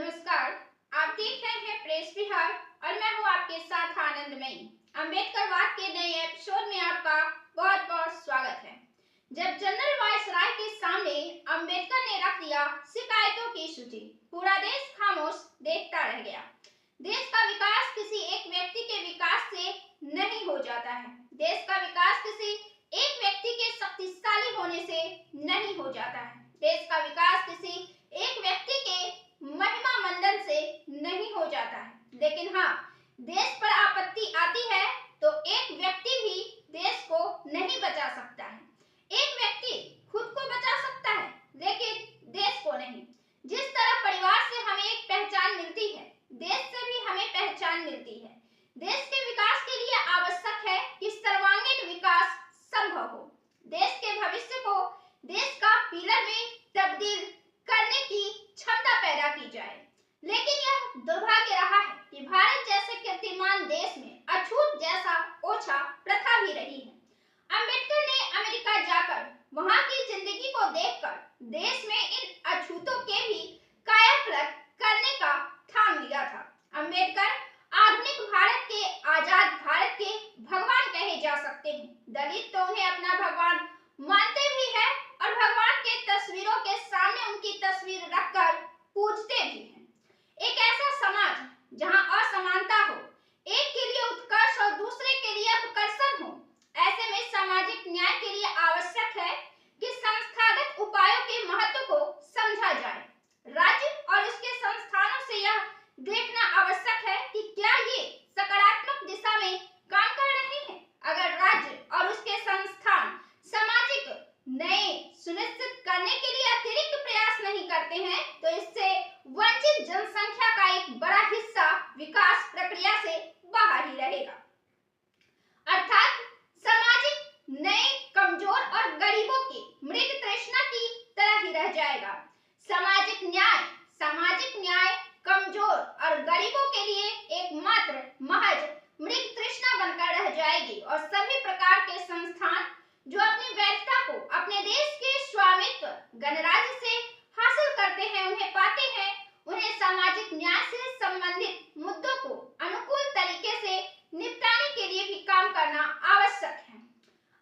नमस्कार, आप देख रहे हैं प्रेस बिहार और मैं हूं आपके साथ आनंदमयी। अम्बेडकरवाद के नए एपिसोड में आपका बहुत बहुत स्वागत है। जब जनरल वायसराय के सामने अम्बेडकर ने रख दिया शिकायतों की सूची, पूरा देश खामोश देखता रह गया। देश का विकास किसी एक व्यक्ति के विकास से नहीं हो जाता है। देश का विकास किसी एक व्यक्ति के शक्तिशाली होने से नहीं हो जाता है। देश का विकास किसी एक व्यक्ति के महिमा मंडन से नहीं हो जाता है। लेकिन हाँ, देश पर आपत्ति आती है तो एक व्यक्ति भी देश को नहीं बचा सकता है। एक व्यक्ति खुद को बचा सकता है लेकिन देश को नहीं। जिस तरह परिवार से हमें एक पहचान मिलती है, देश से भी हमें पहचान मिलती है। देश के विकास के लिए आवश्यक है कि सर्वांगीण विकास संभव हो। देश के भविष्य को देश का पिलर में तब्दील करने की क्षमता पैदा की जाए। लेकिन यह दुर्भाग्य रहा है कि भारत जैसे कीर्तिमान देश में अछूत जैसा ओछा प्रथा भी रही है। अम्बेडकर ने अमेरिका जाकर वहां की जिंदगी को देखकर देश में इन अछूतों के भी कायापलट करने का ठान लिया था। अम्बेडकर आधुनिक भारत के, आजाद भारत के भगवान कहे जा सकते हैं। दलित तो उन्हें अपना भगवान मानते भी है और भगवान के तस्वीरों के सामने उनकी तस्वीर रखकर पूजते भी हैं। एक ऐसा समाज जहां असमानता हो, एक के लिए उत्कर्ष और दूसरे के लिए अपकर्षण हो, ऐसे में सामाजिक न्याय के लिए आवश्यक है कि संस्थागत उपायों के महत्व को समझा जाए। राज्य और उसके संस्थानों से यह देखना आवश्यक है कि क्या ये सकारात्मक दिशा में काम कर रहे हैं। अगर राज्य और उसके संस्थान सामाजिक न्याय सुनिश्चित करने के लिए अतिरिक्त प्रयास नहीं करते हैं तो इससे वंचित जनसंख्या का एक बड़ा हिस्सा विकास प्रक्रिया से बाहर ही रहेगा। अर्थात सामाजिक न्याय कमजोर और गरीबों की मृग तृष्णा की तरह ही रह जाएगा। सामाजिक न्याय कमजोर और गरीबों के लिए एकमात्र महज मृग तृष्णा बनकर रह जाएगी और सभी प्रकार के संस्थान जो अपनी वैधता को अपने देश के स्वामित्व गणराज्य से हासिल करते हैं, उन्हें पाते हैं, उन्हें सामाजिक न्याय से संबंधित मुद्दों को अनुकूल तरीके से निपटाने के लिए भी काम करना आवश्यक है।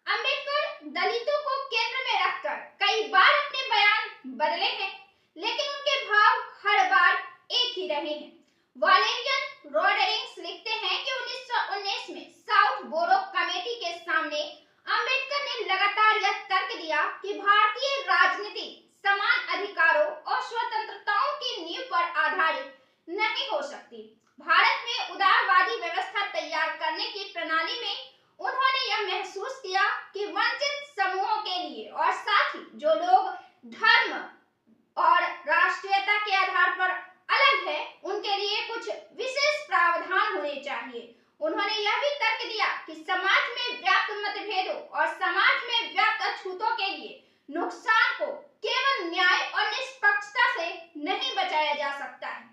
अम्बेडकर दलितों को केंद्र में रखकर कई बार अपने बयान बदले हैं, लेकिन उनके भाव हर बार एक ही रहे हैं। वालेरियन रोडरिंग्स लिखते हैं कि 1919 में साउथ बोरो कमेटी के सामने अम्बेडकर ने लगातार यह तर्क दिया कि भारतीय राजनीति समान अधिकारों और स्वतंत्रताओं की नींव पर आधारित नहीं हो सकती। भारत में उदारवादी व्यवस्था तैयार करने की प्रणाली में उन्होंने यह महसूस किया कि वंचित समूहों के लिए और साथ ही जो लोग धर्म और राष्ट्रीयता के आधार पर अलग है, उनके लिए कुछ विशेष प्रावधान होने चाहिए। उन्होंने यह भी तर्क दिया कि समाज में व्याप्त मतभेदों और समाज में व्याप्त अछूतों के लिए नुकसान को केवल न्याय और निष्पक्षता से नहीं बचाया जा सकता है।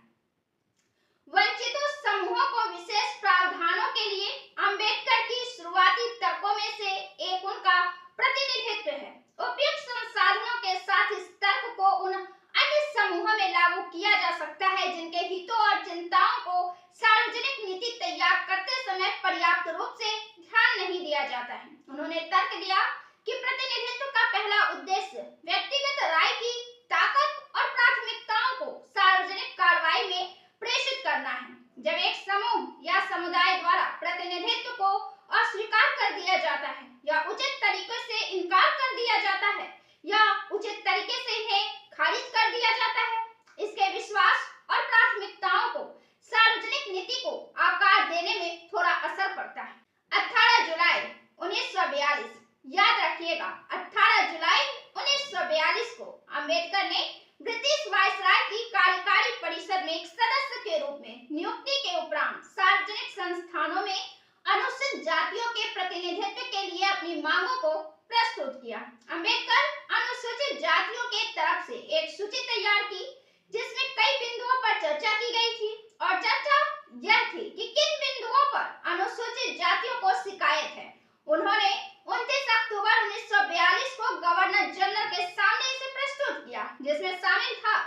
वंचितों समूहों को विशेष प्रावधानों के लिए अम्बेडकर की शुरुआती तर्कों में से एक उनका प्रतिनिधित्व है। उपयुक्त संसाधनों के साथ इस तर्क को उन अन्य समूहों में लागू किया जा सकता है जिनके हितों और चिंताओं को सार्वजनिक नीति तैयार करते समय पर्याप्त रूप से ध्यान नहीं दिया जाता है। उन्होंने तर्क दिया कि प्रतिनिधित्व का पहला उद्देश्य व्यक्तिगत राय की ताकत और प्राथमिकताओं को सार्वजनिक कार्रवाई में प्रेषित करना है। जब एक समूह या समुदाय द्वारा प्रतिनिधित्व को अस्वीकार कर दिया जाता है या उचित तरीके से इनकार कर दिया जाता है या उचित तरीके से इन्हें खारिज कर दिया जाता है, इसके विश्वास और प्राथमिकताओं को सार्वजनिक नीति को आकार देने में थोड़ा असर पड़ता है। 18 जुलाई 1942, याद रखिएगा, 18 जुलाई 1942 को अम्बेडकर ने ब्रिटिश वायसराय की कार्यकारी परिषद में एक सदस्य के रूप में नियुक्ति के उपरांत सार्वजनिक संस्थानों में अनुसूचित जातियों के प्रतिनिधित्व के लिए अपनी मांगों को प्रस्तुत किया। अम्बेडकर अनुसूचित जातियों के तरफ से एक सूची तैयार की जिसमें कई बिंदुओं पर चर्चा की गई थी और चर्चा यह थी कि किन बिंदुओं पर अनुसूचित जातियों को शिकायत है। उन्होंने 29 अक्टूबर 1942 को गवर्नर जनरल के सामने इसे प्रस्तुत किया, जिसमें शामिल था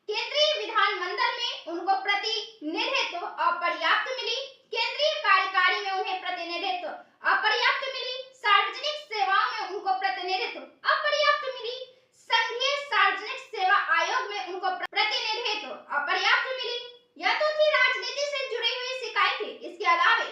केंद्रीय विधानमंडल में प्रतिनिधित्व अपर्याप्त मिली, केंद्रीय कार्यकारिणी में उन्हें प्रतिनिधित्व अपर्याप्त मिली, सार्वजनिक सेवाओं में उनको प्रतिनिधित्व अपर्याप्त मिली, संघीय सार्वजनिक सेवा आयोग में उनको प्रतिनिधित्व अपर्याप्त मिली। यह तो थी राजनीति से जुड़ी हुई शिकायतें। इसके अलावा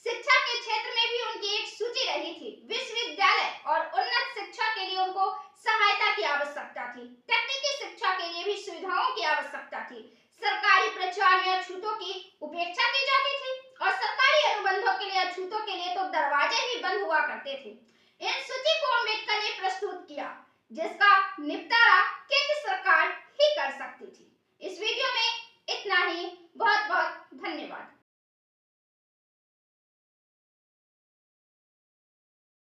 शिक्षा के क्षेत्र में भी उनकी एक सूची रही थी। विश्वविद्यालय और उन्नत शिक्षा के लिए उनको सहायता की आवश्यकता थी। तकनीकी शिक्षा के लिए भी सुविधाओं की आवश्यकता थी। सरकारी प्रचार में अछूतों की उपेक्षा की जाती थी और सरकारी अनुबंधों के लिए अछूतों के लिए तो दरवाजे ही बंद हुआ करते थे। इन सूची को अम्बेडकर ने प्रस्तुत किया, जिसका निपटारा